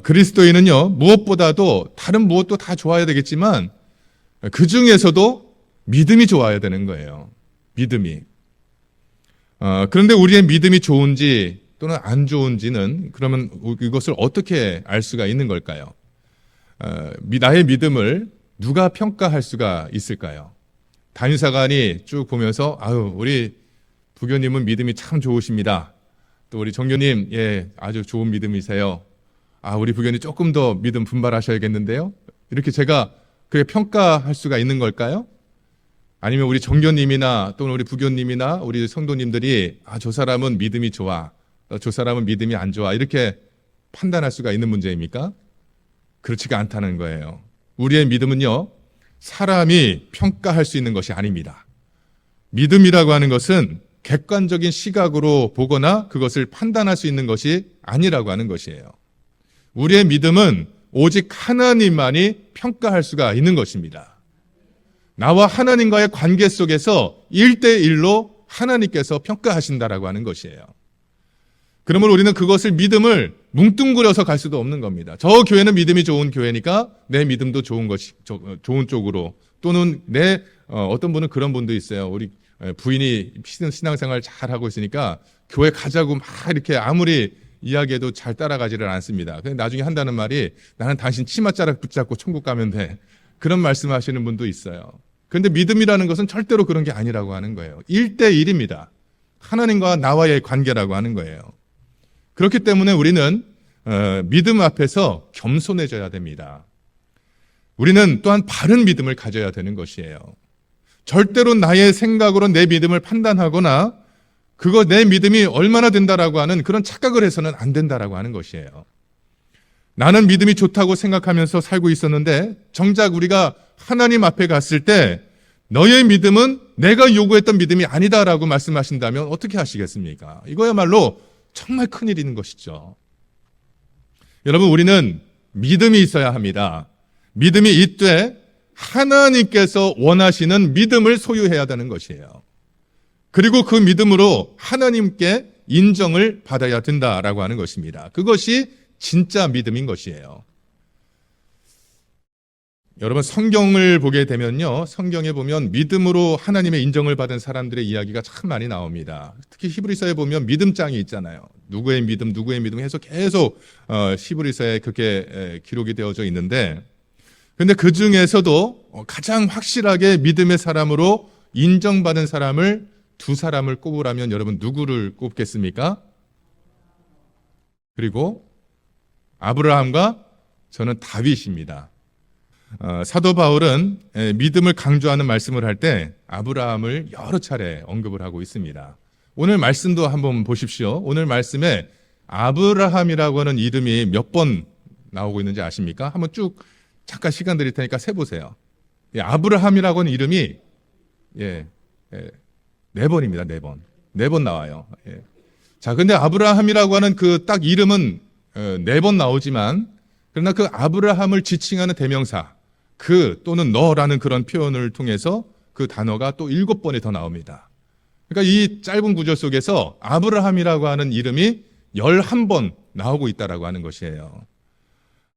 그리스도인은요, 무엇보다도 다른 무엇도 다 좋아야 되겠지만 그 중에서도 믿음이 좋아야 되는 거예요. 믿음이. 그런데 우리의 믿음이 좋은지 또는 안 좋은지는 그러면 이것을 어떻게 알 수가 있는 걸까요? 나의 믿음을 누가 평가할 수가 있을까요? 담임사관이 쭉 보면서 아유, 우리 부교님은 믿음이 참 좋으십니다. 또 우리 정교님, 예, 아주 좋은 믿음이세요. 우리 부교님 조금 더 믿음 분발하셔야겠는데요. 이렇게 제가 그렇게 평가할 수가 있는 걸까요? 아니면 우리 정교님이나 또는 우리 부교님이나 우리 성도님들이 저 사람은 믿음이 좋아, 저 사람은 믿음이 안 좋아, 이렇게 판단할 수가 있는 문제입니까? 그렇지가 않다는 거예요. 우리의 믿음은요, 사람이 평가할 수 있는 것이 아닙니다. 믿음이라고 하는 것은 객관적인 시각으로 보거나 그것을 판단할 수 있는 것이 아니라고 하는 것이에요. 우리의 믿음은 오직 하나님만이 평가할 수가 있는 것입니다. 나와 하나님과의 관계 속에서 1대1로 하나님께서 평가하신다라고 하는 것이에요. 그러면 우리는 그것을 믿음을 뭉뚱그려서 갈 수도 없는 겁니다. 저 교회는 믿음이 좋은 교회니까 내 믿음도 좋은 쪽으로, 또는 어떤 분은 그런 분도 있어요. 우리 부인이 신앙생활 잘 하고 있으니까 교회 가자고 막 이렇게 아무리 이야기해도 잘 따라가지를 않습니다. 근데 나중에 한다는 말이 나는 당신 치맛자락 붙잡고 천국 가면 돼. 그런 말씀하시는 분도 있어요. 그런데 믿음이라는 것은 절대로 그런 게 아니라고 하는 거예요. 1대1입니다. 하나님과 나와의 관계라고 하는 거예요. 그렇기 때문에 우리는 믿음 앞에서 겸손해져야 됩니다. 우리는 또한 바른 믿음을 가져야 되는 것이에요. 절대로 나의 생각으로 내 믿음을 판단하거나 내 믿음이 얼마나 된다라고 하는 그런 착각을 해서는 안 된다라고 하는 것이에요. 나는 믿음이 좋다고 생각하면서 살고 있었는데 정작 우리가 하나님 앞에 갔을 때 너의 믿음은 내가 요구했던 믿음이 아니다라고 말씀하신다면 어떻게 하시겠습니까? 이거야말로 정말 큰일인 것이죠. 여러분, 우리는 믿음이 있어야 합니다. 믿음이 있되 하나님께서 원하시는 믿음을 소유해야 되는 것이에요. 그리고 그 믿음으로 하나님께 인정을 받아야 된다라고 하는 것입니다. 그것이 진짜 믿음인 것이에요. 여러분, 성경을 보게 되면요, 성경에 보면 믿음으로 하나님의 인정을 받은 사람들의 이야기가 참 많이 나옵니다. 특히 히브리서에 보면 믿음장이 있잖아요. 누구의 믿음 해서 계속 히브리서에 그렇게 기록이 되어져 있는데, 그런데 그 중에서도 가장 확실하게 믿음의 사람으로 인정받은 사람을 두 사람을 꼽으라면 여러분 누구를 꼽겠습니까? 그리고 아브라함과 저는 다윗입니다. 사도 바울은 믿음을 강조하는 말씀을 할 때 아브라함을 여러 차례 언급을 하고 있습니다. 오늘 말씀도 한번 보십시오. 오늘 말씀에 아브라함이라고 하는 이름이 몇 번 나오고 있는지 아십니까? 한번 쭉 잠깐 시간 드릴 테니까 세보세요. 아브라함이라고 하는 이름이 4번입니다. 4번. 4번 나와요. 자, 근데 아브라함이라고 하는 그 딱 이름은 4번 나오지만, 그러나 그 아브라함을 지칭하는 대명사, 또는 너라는 그런 표현을 통해서 그 단어가 또 7번이 더 나옵니다. 그러니까 이 짧은 구절 속에서 아브라함이라고 하는 이름이 11번 나오고 있다라고 하는 것이에요.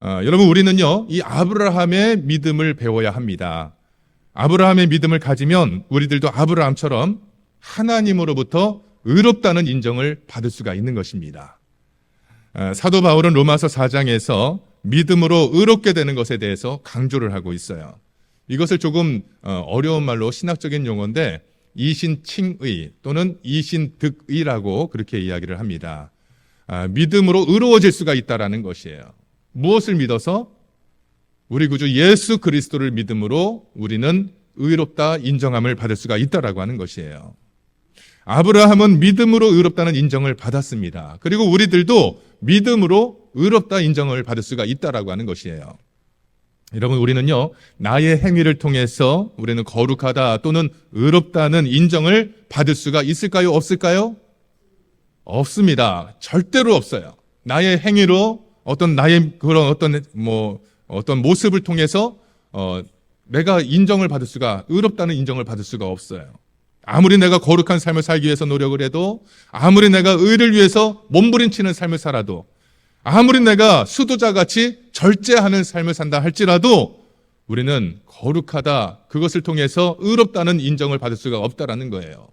여러분, 우리는요, 이 아브라함의 믿음을 배워야 합니다. 아브라함의 믿음을 가지면 우리들도 아브라함처럼 하나님으로부터 의롭다는 인정을 받을 수가 있는 것입니다. 사도 바울은 로마서 4장에서 믿음으로 의롭게 되는 것에 대해서 강조를 하고 있어요. 이것을 조금 어려운 말로 신학적인 용어인데 이신칭의 또는 이신득의라고 그렇게 이야기를 합니다. 믿음으로 의로워질 수가 있다라는 것이에요. 무엇을 믿어서? 우리 구주 예수 그리스도를 믿음으로 우리는 의롭다 인정함을 받을 수가 있다라고 하는 것이에요. 아브라함은 믿음으로 의롭다는 인정을 받았습니다. 그리고 우리들도 믿음으로 의롭다 인정을 받을 수가 있다라고 하는 것이에요. 여러분, 우리는요, 나의 행위를 통해서 우리는 거룩하다 또는 의롭다는 인정을 받을 수가 있을까요? 없을까요? 없습니다. 절대로 없어요. 나의 행위로 나의 그런 어떤 모습을 통해서 내가 인정을 받을 수가, 의롭다는 인정을 받을 수가 없어요. 아무리 내가 거룩한 삶을 살기 위해서 노력을 해도, 아무리 내가 의를 위해서 몸부림치는 삶을 살아도, 아무리 내가 수도자같이 절제하는 삶을 산다 할지라도 우리는 거룩하다, 그것을 통해서 의롭다는 인정을 받을 수가 없다라는 거예요.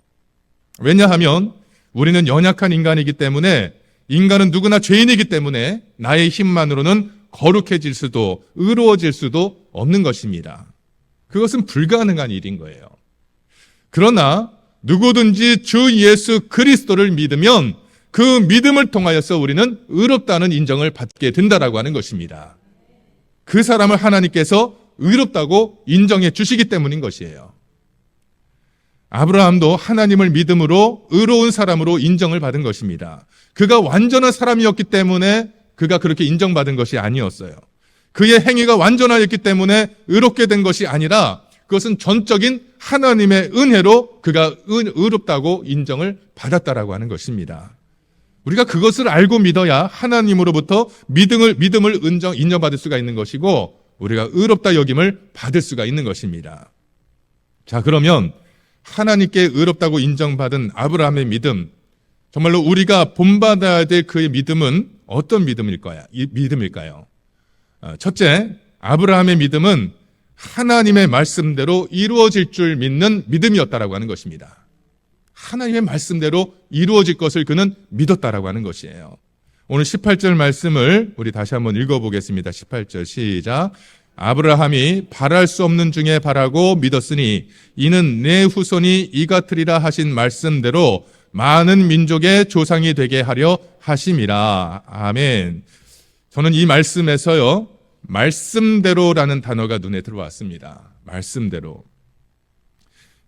왜냐하면 우리는 연약한 인간이기 때문에, 인간은 누구나 죄인이기 때문에 나의 힘만으로는 거룩해질 수도 의로워질 수도 없는 것입니다. 그것은 불가능한 일인 거예요. 그러나 누구든지 주 예수 그리스도를 믿으면 그 믿음을 통하여서 우리는 의롭다는 인정을 받게 된다라고 하는 것입니다. 그 사람을 하나님께서 의롭다고 인정해 주시기 때문인 것이에요. 아브라함도 하나님을 믿음으로 의로운 사람으로 인정을 받은 것입니다. 그가 완전한 사람이었기 때문에 그가 그렇게 인정받은 것이 아니었어요. 그의 행위가 완전하였기 때문에 의롭게 된 것이 아니라 그것은 전적인 하나님의 은혜로 그가 의롭다고 인정을 받았다라고 하는 것입니다. 우리가 그것을 알고 믿어야 하나님으로부터 믿음을 인정받을 수가 있는 것이고 우리가 의롭다 여김을 받을 수가 있는 것입니다. 자, 그러면 하나님께 의롭다고 인정받은 아브라함의 믿음, 정말로 우리가 본받아야 될 그의 믿음은 어떤 믿음일까요? 첫째, 아브라함의 믿음은 하나님의 말씀대로 이루어질 줄 믿는 믿음이었다라고 하는 것입니다. 하나님의 말씀대로 이루어질 것을 그는 믿었다라고 하는 것이에요. 오늘 18절 말씀을 우리 다시 한번 읽어보겠습니다. 18절 시작. 아브라함이 바랄 수 없는 중에 바라고 믿었으니 이는 내 후손이 이 같으리라 하신 말씀대로 많은 민족의 조상이 되게 하려 하심이라. 아멘. 저는 이 말씀에서요, 말씀대로라는 단어가 눈에 들어왔습니다. 말씀대로.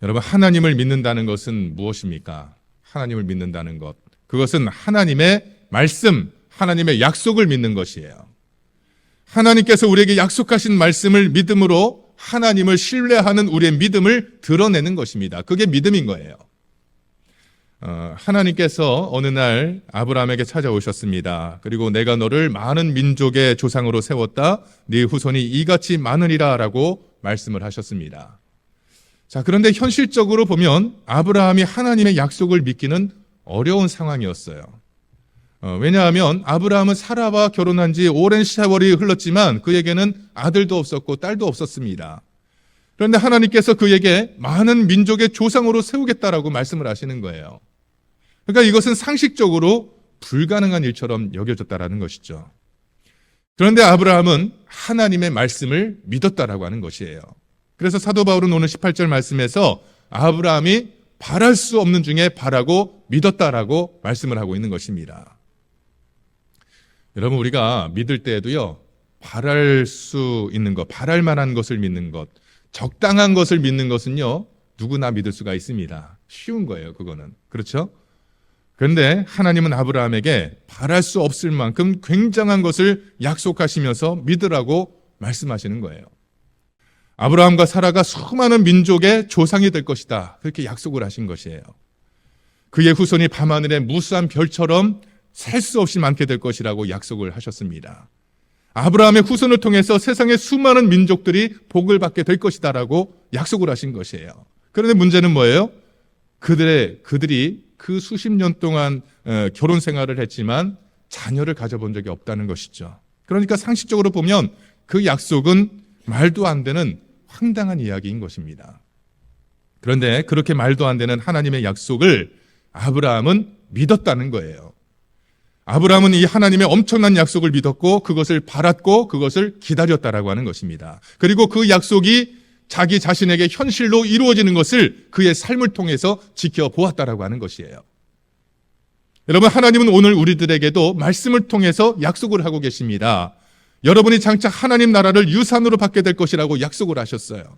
여러분, 하나님을 믿는다는 것은 무엇입니까? 하나님을 믿는다는 것. 그것은 하나님의 말씀, 하나님의 약속을 믿는 것이에요. 하나님께서 우리에게 약속하신 말씀을 믿음으로 하나님을 신뢰하는 우리의 믿음을 드러내는 것입니다. 그게 믿음인 거예요. 하나님께서 어느 날 아브라함에게 찾아오셨습니다. 그리고 내가 너를 많은 민족의 조상으로 세웠다. 네 후손이 이같이 많으리라 라고 말씀을 하셨습니다. 자, 그런데 현실적으로 보면 아브라함이 하나님의 약속을 믿기는 어려운 상황이었어요. 왜냐하면 아브라함은 사라와 결혼한 지 오랜 세월이 흘렀지만 그에게는 아들도 없었고 딸도 없었습니다. 그런데 하나님께서 그에게 많은 민족의 조상으로 세우겠다라고 말씀을 하시는 거예요. 그러니까 이것은 상식적으로 불가능한 일처럼 여겨졌다라는 것이죠. 그런데 아브라함은 하나님의 말씀을 믿었다라고 하는 것이에요. 그래서 사도 바울은 오늘 18절 말씀에서 아브라함이 바랄 수 없는 중에 바라고 믿었다라고 말씀을 하고 있는 것입니다. 여러분, 우리가 믿을 때에도요, 바랄 수 있는 것, 바랄 만한 것을 믿는 것, 적당한 것을 믿는 것은요, 누구나 믿을 수가 있습니다. 쉬운 거예요, 그거는. 그렇죠? 그런데 하나님은 아브라함에게 바랄 수 없을 만큼 굉장한 것을 약속하시면서 믿으라고 말씀하시는 거예요. 아브라함과 사라가 수많은 민족의 조상이 될 것이다. 그렇게 약속을 하신 것이에요. 그의 후손이 밤하늘의 무수한 별처럼 셀 수 없이 많게 될 것이라고 약속을 하셨습니다. 아브라함의 후손을 통해서 세상의 수많은 민족들이 복을 받게 될 것이다라고 약속을 하신 것이에요. 그런데 문제는 뭐예요? 그들이 그 수십 년 동안 결혼 생활을 했지만 자녀를 가져본 적이 없다는 것이죠. 그러니까 상식적으로 보면 그 약속은 말도 안 되는 황당한 이야기인 것입니다. 그런데 그렇게 말도 안 되는 하나님의 약속을 아브라함은 믿었다는 거예요. 아브라함은 이 하나님의 엄청난 약속을 믿었고 그것을 바랐고 그것을 기다렸다라고 하는 것입니다. 그리고 그 약속이 자기 자신에게 현실로 이루어지는 것을 그의 삶을 통해서 지켜보았다라고 하는 것이에요. 여러분, 하나님은 오늘 우리들에게도 말씀을 통해서 약속을 하고 계십니다. 여러분이 장차 하나님 나라를 유산으로 받게 될 것이라고 약속을 하셨어요.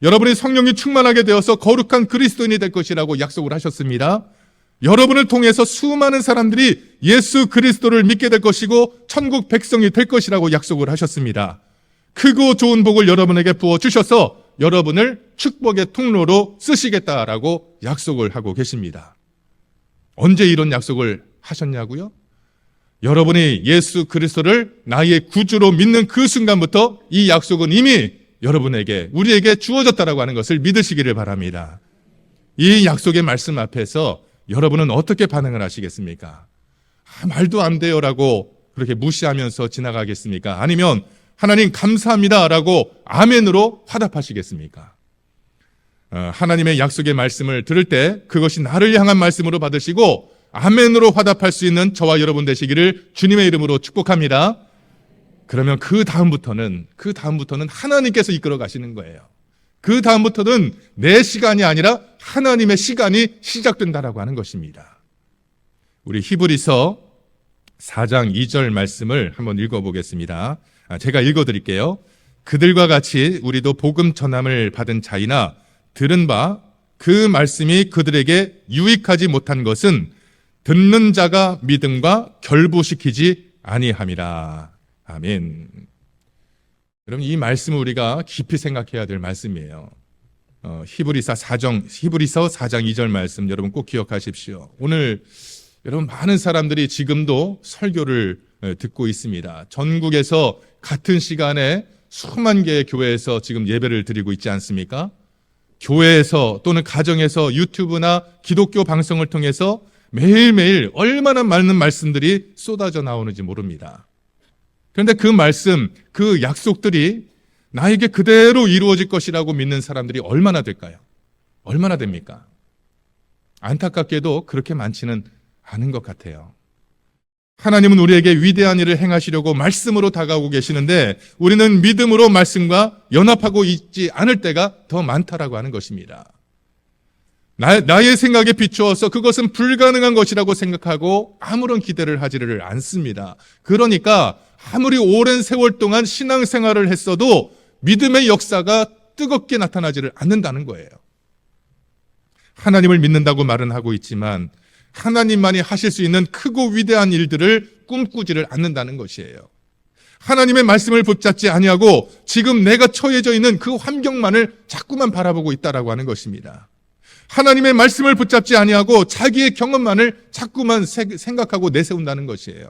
여러분이 성령이 충만하게 되어서 거룩한 그리스도인이 될 것이라고 약속을 하셨습니다. 여러분을 통해서 수많은 사람들이 예수 그리스도를 믿게 될 것이고 천국 백성이 될 것이라고 약속을 하셨습니다. 크고 좋은 복을 여러분에게 부어주셔서 여러분을 축복의 통로로 쓰시겠다라고 약속을 하고 계십니다. 언제 이런 약속을 하셨냐고요? 여러분이 예수 그리스도를 나의 구주로 믿는 그 순간부터 이 약속은 이미 여러분에게, 우리에게 주어졌다라고 하는 것을 믿으시기를 바랍니다. 이 약속의 말씀 앞에서 여러분은 어떻게 반응을 하시겠습니까? 말도 안 돼요라고 그렇게 무시하면서 지나가겠습니까? 아니면 하나님 감사합니다라고 아멘으로 화답하시겠습니까? 하나님의 약속의 말씀을 들을 때 그것이 나를 향한 말씀으로 받으시고 아멘으로 화답할 수 있는 저와 여러분 되시기를 주님의 이름으로 축복합니다. 그러면 그 다음부터는 하나님께서 이끌어 가시는 거예요. 그 다음부터는 내 시간이 아니라 하나님의 시간이 시작된다라고 하는 것입니다. 우리 히브리서 4장 2절 말씀을 한번 읽어보겠습니다. 제가 읽어드릴게요. 그들과 같이 우리도 복음 전함을 받은 자이나 들은 바 그 말씀이 그들에게 유익하지 못한 것은 듣는 자가 믿음과 결부시키지 아니함이라. 아멘. 여러분, 이 말씀을 우리가 깊이 생각해야 될 말씀이에요. 히브리서 4장 2절 말씀 여러분 꼭 기억하십시오. 오늘 여러분 많은 사람들이 지금도 설교를 듣고 있습니다. 전국에서 같은 시간에 수만 개의 교회에서 지금 예배를 드리고 있지 않습니까? 교회에서 또는 가정에서 유튜브나 기독교 방송을 통해서 매일매일 얼마나 많은 말씀들이 쏟아져 나오는지 모릅니다. 그런데 그 말씀, 그 약속들이 나에게 그대로 이루어질 것이라고 믿는 사람들이 얼마나 될까요? 얼마나 됩니까? 안타깝게도 그렇게 많지는 않은 것 같아요. 하나님은 우리에게 위대한 일을 행하시려고 말씀으로 다가오고 계시는데 우리는 믿음으로 말씀과 연합하고 있지 않을 때가 더 많다라고 하는 것입니다. 나의 생각에 비추어서 그것은 불가능한 것이라고 생각하고 아무런 기대를 하지를 않습니다. 그러니까 아무리 오랜 세월 동안 신앙생활을 했어도 믿음의 역사가 뜨겁게 나타나지를 않는다는 거예요. 하나님을 믿는다고 말은 하고 있지만 하나님만이 하실 수 있는 크고 위대한 일들을 꿈꾸지를 않는다는 것이에요. 하나님의 말씀을 붙잡지 아니하고 지금 내가 처해져 있는 그 환경만을 자꾸만 바라보고 있다라고 하는 것입니다. 하나님의 말씀을 붙잡지 아니하고 자기의 경험만을 자꾸만 생각하고 내세운다는 것이에요.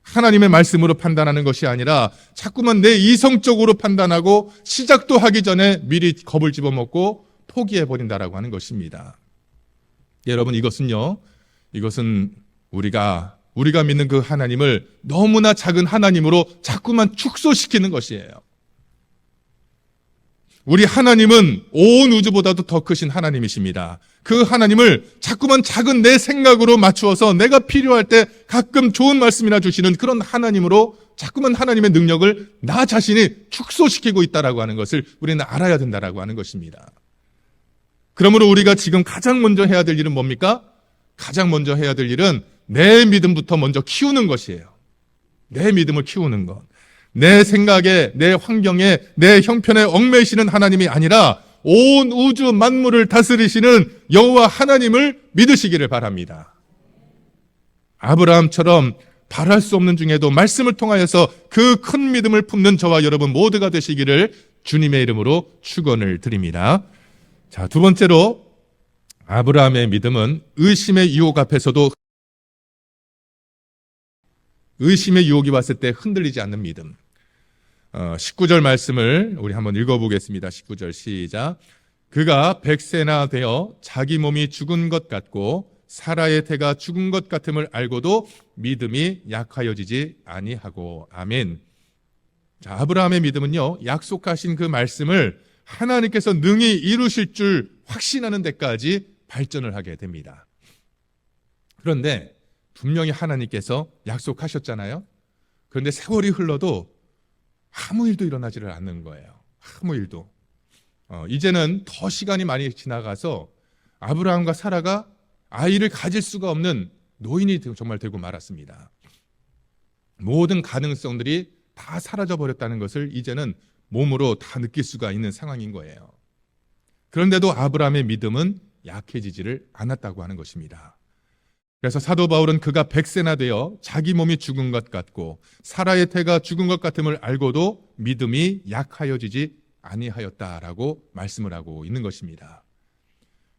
하나님의 말씀으로 판단하는 것이 아니라 자꾸만 내 이성적으로 판단하고 시작도 하기 전에 미리 겁을 집어먹고 포기해버린다라고 하는 것입니다. 여러분, 이것은 우리가 믿는 그 하나님을 너무나 작은 하나님으로 자꾸만 축소시키는 것이에요. 우리 하나님은 온 우주보다도 더 크신 하나님이십니다. 그 하나님을 자꾸만 작은 내 생각으로 맞추어서 내가 필요할 때 가끔 좋은 말씀이나 주시는 그런 하나님으로 자꾸만 하나님의 능력을 나 자신이 축소시키고 있다라고 하는 것을 우리는 알아야 된다라고 하는 것입니다. 그러므로 우리가 지금 가장 먼저 해야 될 일은 뭡니까? 가장 먼저 해야 될 일은 내 믿음부터 먼저 키우는 것이에요. 내 믿음을 키우는 것. 내 생각에, 내 환경에, 내 형편에 얽매이시는 하나님이 아니라 온 우주 만물을 다스리시는 여호와 하나님을 믿으시기를 바랍니다. 아브라함처럼 바랄 수 없는 중에도 말씀을 통하여서 그 큰 믿음을 품는 저와 여러분 모두가 되시기를 주님의 이름으로 축원을 드립니다. 자, 두 번째로 아브라함의 믿음은 의심의 유혹 앞에서도 의심의 유혹이 왔을 때 흔들리지 않는 믿음. 19절 말씀을 우리 한번 읽어보겠습니다. 19절 시작. 그가 100세나 되어 자기 몸이 죽은 것 같고 사라의 태가 죽은 것 같음을 알고도 믿음이 약하여지지 아니하고. 아멘. 자, 아브라함의 믿음은요, 약속하신 그 말씀을 하나님께서 능히 이루실 줄 확신하는 데까지 발전을 하게 됩니다. 그런데 분명히 하나님께서 약속하셨잖아요. 그런데 세월이 흘러도 아무 일도 일어나지를 않는 거예요. 아무 일도. 이제는 더 시간이 많이 지나가서 아브라함과 사라가 아이를 가질 수가 없는 노인이 정말 되고 말았습니다. 모든 가능성들이 다 사라져 버렸다는 것을 이제는 몸으로 다 느낄 수가 있는 상황인 거예요. 그런데도 아브라함의 믿음은 약해지지를 않았다고 하는 것입니다. 그래서 사도 바울은 그가 100세나 되어 자기 몸이 죽은 것 같고 사라의 태가 죽은 것 같음을 알고도 믿음이 약하여지지 아니하였다라고 말씀을 하고 있는 것입니다.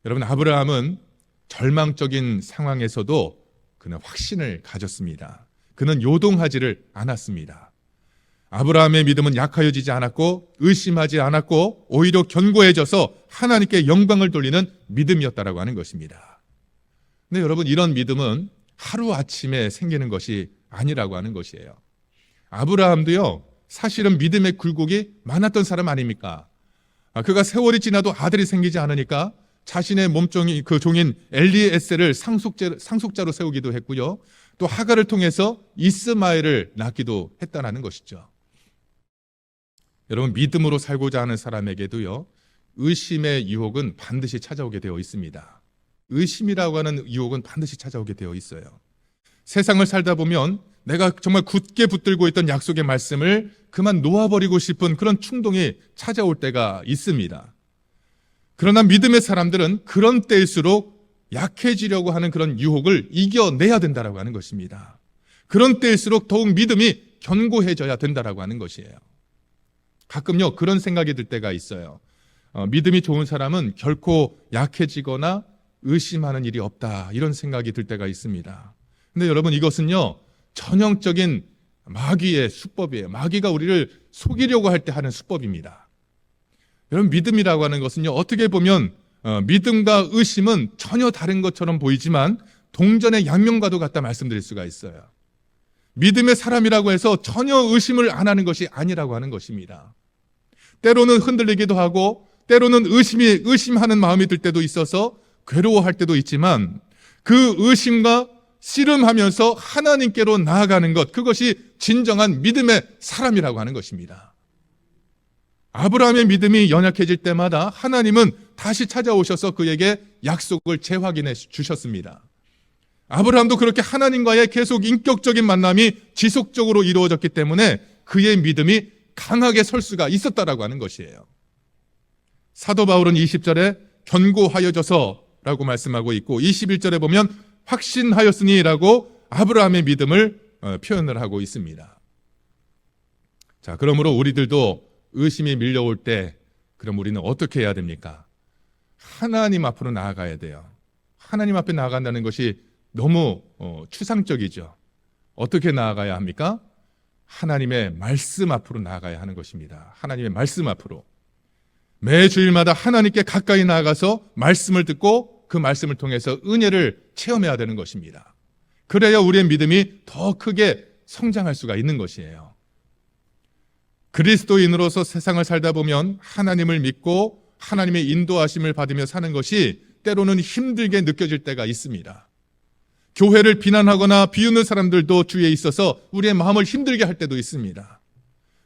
여러분, 아브라함은 절망적인 상황에서도 그는 확신을 가졌습니다. 그는 요동하지를 않았습니다. 아브라함의 믿음은 약하여지지 않았고 의심하지 않았고 오히려 견고해져서 하나님께 영광을 돌리는 믿음이었다라고 하는 것입니다. 근데 여러분, 이런 믿음은 하루아침에 생기는 것이 아니라고 하는 것이에요. 아브라함도요, 사실은 믿음의 굴곡이 많았던 사람 아닙니까? 그가 세월이 지나도 아들이 생기지 않으니까 자신의 몸종이 그 종인 엘리에셀을 상속자로 세우기도 했고요. 또 하갈을 통해서 이스마엘을 낳기도 했다는 것이죠. 여러분, 믿음으로 살고자 하는 사람에게도요, 의심의 유혹은 반드시 찾아오게 되어 있습니다. 의심이라고 하는 유혹은 반드시 찾아오게 되어 있어요. 세상을 살다 보면 내가 정말 굳게 붙들고 있던 약속의 말씀을 그만 놓아버리고 싶은 그런 충동이 찾아올 때가 있습니다. 그러나 믿음의 사람들은 그런 때일수록 약해지려고 하는 그런 유혹을 이겨내야 된다라고 하는 것입니다. 그런 때일수록 더욱 믿음이 견고해져야 된다라고 하는 것이에요. 가끔요, 그런 생각이 들 때가 있어요. 믿음이 좋은 사람은 결코 약해지거나 의심하는 일이 없다, 이런 생각이 들 때가 있습니다. 근데 여러분, 이것은요, 전형적인 마귀의 수법이에요. 마귀가 우리를 속이려고 할 때 하는 수법입니다. 여러분, 믿음이라고 하는 것은요, 어떻게 보면 믿음과 의심은 전혀 다른 것처럼 보이지만 동전의 양면과도 같다 말씀드릴 수가 있어요. 믿음의 사람이라고 해서 전혀 의심을 안 하는 것이 아니라고 하는 것입니다. 때로는 흔들리기도 하고 때로는 의심하는 마음이 들 때도 있어서 괴로워할 때도 있지만 그 의심과 씨름하면서 하나님께로 나아가는 것, 그것이 진정한 믿음의 사람이라고 하는 것입니다. 아브라함의 믿음이 연약해질 때마다 하나님은 다시 찾아오셔서 그에게 약속을 재확인해 주셨습니다. 아브라함도 그렇게 하나님과의 계속 인격적인 만남이 지속적으로 이루어졌기 때문에 그의 믿음이 강하게 설 수가 있었다라고 하는 것이에요. 사도 바울은 20절에 견고하여져서라고 말씀하고 있고 21절에 보면 확신하였으니라고 아브라함의 믿음을 표현을 하고 있습니다. 자, 그러므로 우리들도 의심이 밀려올 때 그럼 우리는 어떻게 해야 됩니까? 하나님 앞으로 나아가야 돼요. 하나님 앞에 나아간다는 것이 너무 추상적이죠. 어떻게 나아가야 합니까? 하나님의 말씀 앞으로 나아가야 하는 것입니다. 하나님의 말씀 앞으로. 매 주일마다 하나님께 가까이 나아가서 말씀을 듣고 그 말씀을 통해서 은혜를 체험해야 되는 것입니다. 그래야 우리의 믿음이 더 크게 성장할 수가 있는 것이에요. 그리스도인으로서 세상을 살다 보면 하나님을 믿고 하나님의 인도하심을 받으며 사는 것이 때로는 힘들게 느껴질 때가 있습니다. 교회를 비난하거나 비웃는 사람들도 주위에 있어서 우리의 마음을 힘들게 할 때도 있습니다.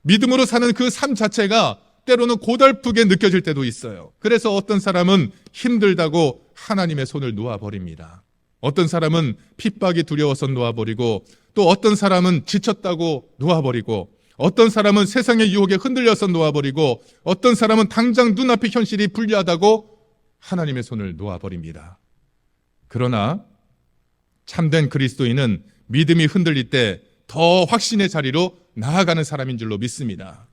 믿음으로 사는 그 삶 자체가 때로는 고달프게 느껴질 때도 있어요. 그래서 어떤 사람은 힘들다고 하나님의 손을 놓아버립니다. 어떤 사람은 핍박이 두려워서 놓아버리고 또 어떤 사람은 지쳤다고 놓아버리고 어떤 사람은 세상의 유혹에 흔들려서 놓아버리고 어떤 사람은 당장 눈앞의 현실이 불리하다고 하나님의 손을 놓아버립니다. 그러나 참된 그리스도인은 믿음이 흔들릴 때 더 확신의 자리로 나아가는 사람인 줄로 믿습니다.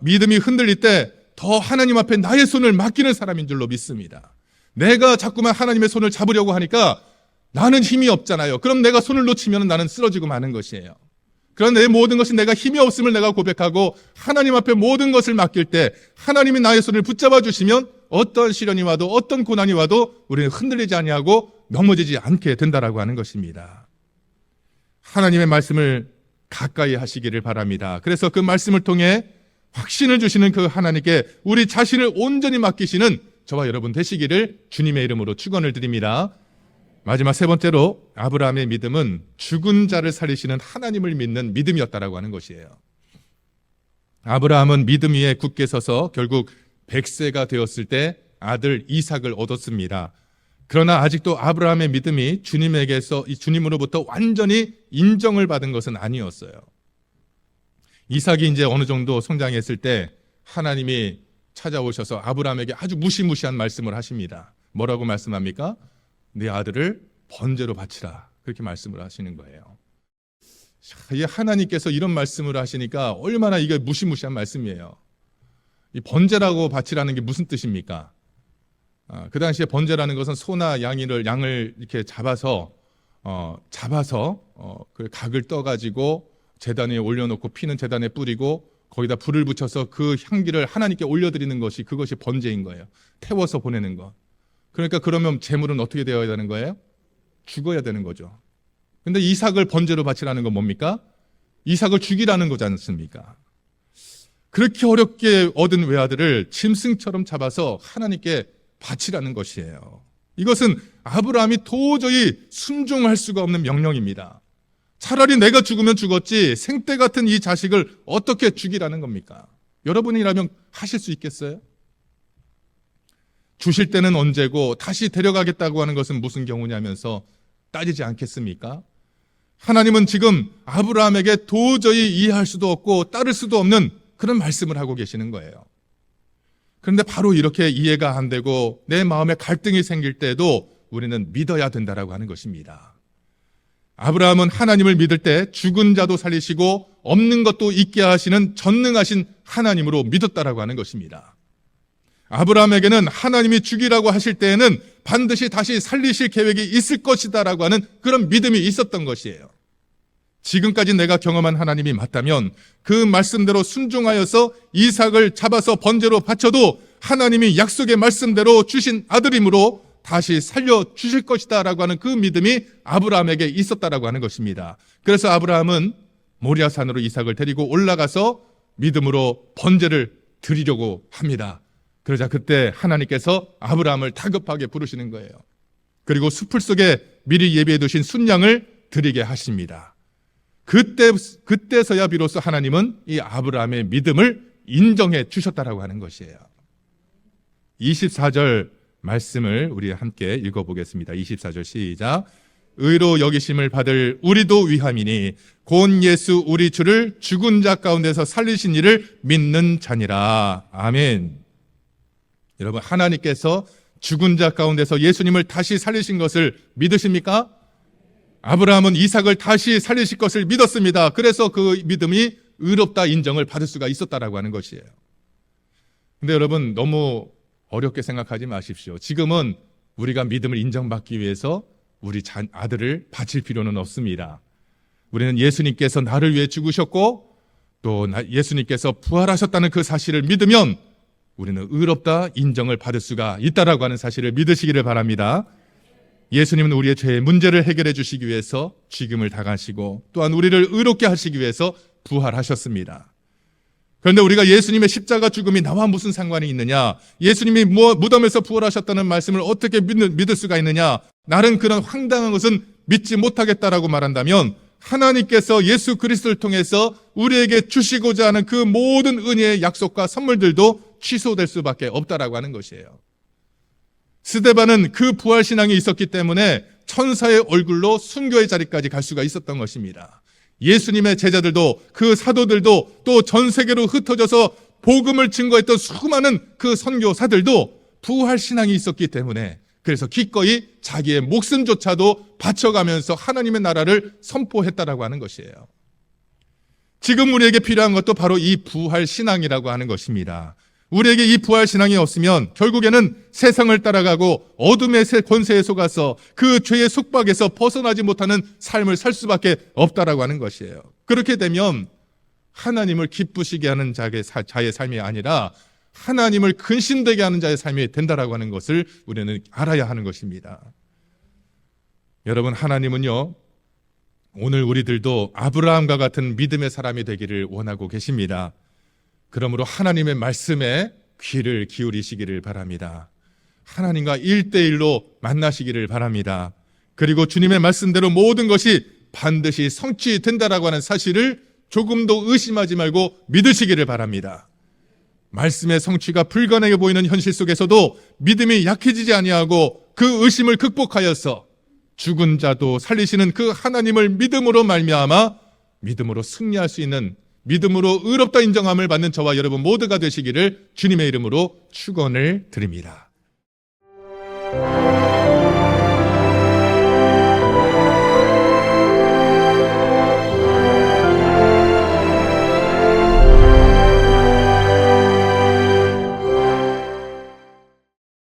믿음이 흔들릴 때 더 하나님 앞에 나의 손을 맡기는 사람인 줄로 믿습니다. 내가 자꾸만 하나님의 손을 잡으려고 하니까 나는 힘이 없잖아요. 그럼 내가 손을 놓치면 나는 쓰러지고 마는 것이에요. 그런데 내 모든 것이 내가 힘이 없음을 내가 고백하고 하나님 앞에 모든 것을 맡길 때 하나님이 나의 손을 붙잡아 주시면 어떤 시련이 와도 어떤 고난이 와도 우리는 흔들리지 아니하고 넘어지지 않게 된다라고 하는 것입니다. 하나님의 말씀을 가까이 하시기를 바랍니다. 그래서 그 말씀을 통해 확신을 주시는 그 하나님께 우리 자신을 온전히 맡기시는 저와 여러분 되시기를 주님의 이름으로 축원을 드립니다. 마지막 세 번째로 아브라함의 믿음은 죽은 자를 살리시는 하나님을 믿는 믿음이었다라고 하는 것이에요. 아브라함은 믿음 위에 굳게 서서 결국 100세가 되었을 때 아들 이삭을 얻었습니다. 그러나 아직도 아브라함의 믿음이 주님으로부터 완전히 인정을 받은 것은 아니었어요. 이삭이 이제 어느 정도 성장했을 때 하나님이 찾아오셔서 아브라함에게 아주 무시무시한 말씀을 하십니다. 뭐라고 말씀합니까? 네 아들을 번제로 바치라. 그렇게 말씀을 하시는 거예요. 이 하나님께서 이런 말씀을 하시니까 얼마나 이게 무시무시한 말씀이에요. 이 번제라고 바치라는 게 무슨 뜻입니까? 그 당시에 번제라는 것은 소나 양을 이렇게 잡아서 그 각을 떠가지고 제단에 올려놓고 피는 제단에 뿌리고 거기다 불을 붙여서 그 향기를 하나님께 올려드리는 것이 그것이 번제인 거예요. 태워서 보내는 것. 그러니까 그러면 제물은 어떻게 되어야 되는 거예요? 죽어야 되는 거죠. 근데 이삭을 번제로 바치라는 건 뭡니까? 이삭을 죽이라는 거지 않습니까? 그렇게 어렵게 얻은 외아들을 짐승처럼 잡아서 하나님께 바치라는 것이에요. 이것은 아브라함이 도저히 순종할 수가 없는 명령입니다. 차라리 내가 죽으면 죽었지 생때 같은 이 자식을 어떻게 죽이라는 겁니까? 여러분이라면 하실 수 있겠어요? 주실 때는 언제고 다시 데려가겠다고 하는 것은 무슨 경우냐면서 따지지 않겠습니까? 하나님은 지금 아브라함에게 도저히 이해할 수도 없고 따를 수도 없는 그런 말씀을 하고 계시는 거예요. 그런데 바로 이렇게 이해가 안 되고 내 마음에 갈등이 생길 때도 우리는 믿어야 된다라고 하는 것입니다. 아브라함은 하나님을 믿을 때 죽은 자도 살리시고 없는 것도 있게 하시는 전능하신 하나님으로 믿었다라고 하는 것입니다. 아브라함에게는 하나님이 죽이라고 하실 때에는 반드시 다시 살리실 계획이 있을 것이다라고 하는 그런 믿음이 있었던 것이에요. 지금까지 내가 경험한 하나님이 맞다면 그 말씀대로 순종하여서 이삭을 잡아서 번제로 바쳐도 하나님이 약속의 말씀대로 주신 아들이므로 다시 살려주실 것이다 라고 하는 그 믿음이 아브라함에게 있었다라고 하는 것입니다. 그래서 아브라함은 모리아산으로 이삭을 데리고 올라가서 믿음으로 번제를 드리려고 합니다. 그러자 그때 하나님께서 아브라함을 다급하게 부르시는 거예요. 그리고 숲을 속에 미리 예비해 두신 순양을 드리게 하십니다. 그때서야 비로소 하나님은 이 아브라함의 믿음을 인정해 주셨다라고 하는 것이에요. 24절 말씀을 우리 함께 읽어보겠습니다. 24절 시작. 의로 여기심을 받을 우리도 위함이니 곧 예수 우리 주를 죽은 자 가운데서 살리신 이를 믿는 자니라. 아멘. 여러분, 하나님께서 죽은 자 가운데서 예수님을 다시 살리신 것을 믿으십니까? 아브라함은 이삭을 다시 살리실 것을 믿었습니다. 그래서 그 믿음이 의롭다 인정을 받을 수가 있었다라고 하는 것이에요. 근데 여러분, 너무 어렵게 생각하지 마십시오. 지금은 우리가 믿음을 인정받기 위해서 우리 아들을 바칠 필요는 없습니다. 우리는 예수님께서 나를 위해 죽으셨고 또 예수님께서 부활하셨다는 그 사실을 믿으면 우리는 의롭다 인정을 받을 수가 있다라고 하는 사실을 믿으시기를 바랍니다. 예수님은 우리의 죄의 문제를 해결해 주시기 위해서 죽음을 당하시고 또한 우리를 의롭게 하시기 위해서 부활하셨습니다. 그런데 우리가 예수님의 십자가 죽음이 나와 무슨 상관이 있느냐? 예수님이 무덤에서 부활하셨다는 말씀을 어떻게 믿을 수가 있느냐? 나는 그런 황당한 것은 믿지 못하겠다라고 말한다면 하나님께서 예수 그리스도를 통해서 우리에게 주시고자 하는 그 모든 은혜의 약속과 선물들도 취소될 수밖에 없다라고 하는 것이에요. 스데반은 그 부활신앙이 있었기 때문에 천사의 얼굴로 순교의 자리까지 갈 수가 있었던 것입니다. 예수님의 제자들도 그 사도들도 또 전 세계로 흩어져서 복음을 증거했던 수많은 그 선교사들도 부활신앙이 있었기 때문에 그래서 기꺼이 자기의 목숨조차도 바쳐가면서 하나님의 나라를 선포했다라고 하는 것이에요. 지금 우리에게 필요한 것도 바로 이 부활신앙이라고 하는 것입니다. 우리에게 이 부활신앙이 없으면 결국에는 세상을 따라가고 어둠의 권세에 속아서 그 죄의 속박에서 벗어나지 못하는 삶을 살 수밖에 없다라고 하는 것이에요. 그렇게 되면 하나님을 기쁘시게 하는 자의 삶이 아니라 하나님을 근심되게 하는 자의 삶이 된다라고 하는 것을 우리는 알아야 하는 것입니다. 여러분, 하나님은요, 오늘 우리들도 아브라함과 같은 믿음의 사람이 되기를 원하고 계십니다. 그러므로 하나님의 말씀에 귀를 기울이시기를 바랍니다. 하나님과 1대1로 만나시기를 바랍니다. 그리고 주님의 말씀대로 모든 것이 반드시 성취된다라고 하는 사실을 조금도 의심하지 말고 믿으시기를 바랍니다. 말씀의 성취가 불가능해 보이는 현실 속에서도 믿음이 약해지지 아니하고 그 의심을 극복하여서 죽은 자도 살리시는 그 하나님을 믿음으로 말미암아 믿음으로 승리할 수 있는, 믿음으로 의롭다 인정함을 받는 저와 여러분 모두가 되시기를 주님의 이름으로 축원을 드립니다.